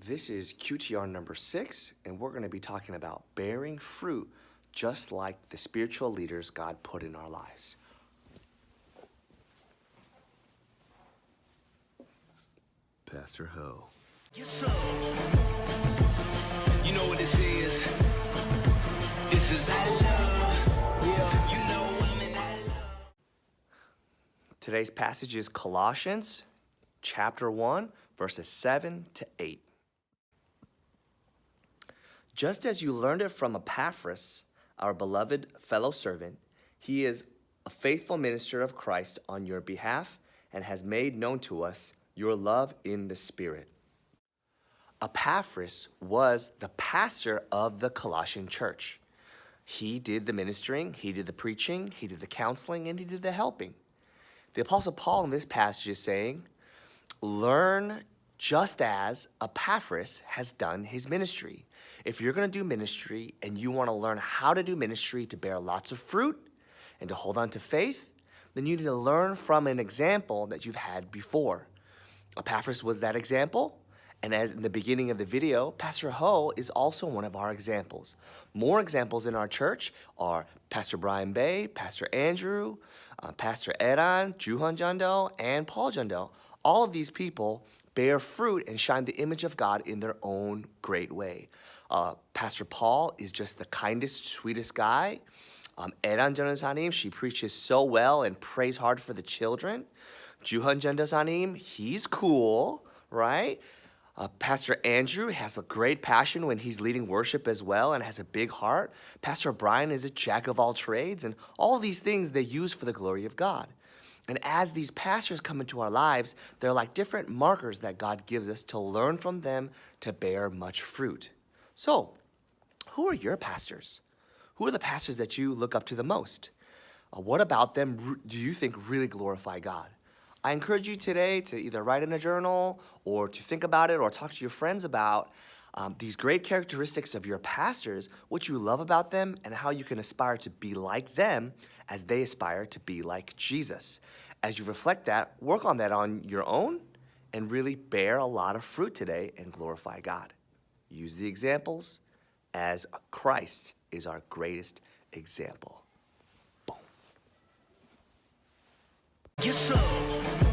This is QTR number 6, and we're going to be talking about bearing fruit just like the spiritual leaders God put in our lives. Pastor Ho. Yes, sir. You know what this is? This is that love. Yeah. You know I'm in that love. Today's passage is Colossians chapter 1, verses 7 to 8. Just as you learned it from Epaphras, our beloved fellow servant, he is a faithful minister of Christ on your behalf and has made known to us your love in the Spirit. Epaphras was the pastor of the Colossian church. He did the ministering, he did the preaching, he did the counseling, and he did the helping. The Apostle Paul in this passage is saying, learn just as Epaphras has done his ministry. If you're going to do ministry and you want to learn how to do ministry to bear lots of fruit and to hold on to faith, then you need to learn from an example that you've had before. Epaphras was that example, and as in the beginning of the video, Pastor Ho is also one of our examples. More examples in our church are Pastor Brian Bay, Pastor Andrew, Pastor Eran, Juhan Jando, and Paul Jando. All of these people bear fruit and shine the image of God in their own great way. Pastor Paul is just the kindest, sweetest guy. Eran Janasanim, she preaches so well and prays hard for the children. Juhan Jandasanim, he's cool, right? Pastor Andrew has a great passion when he's leading worship as well and has a big heart. Pastor Brian is a jack of all trades, and all these things they use for the glory of God. And as these pastors come into our lives, they're like different markers that God gives us to learn from them to bear much fruit. So, who are your pastors? Who are the pastors that you look up to the most? What about them do you think really glorify God? I encourage you today to either write in a journal or to think about it or talk to your friends about these great characteristics of your pastors, what you love about them, and how you can aspire to be like them as they aspire to be like Jesus. As you reflect that, work on that on your own and really bear a lot of fruit today and glorify God. Use the examples as Christ is our greatest example. Boom. Yes, sir.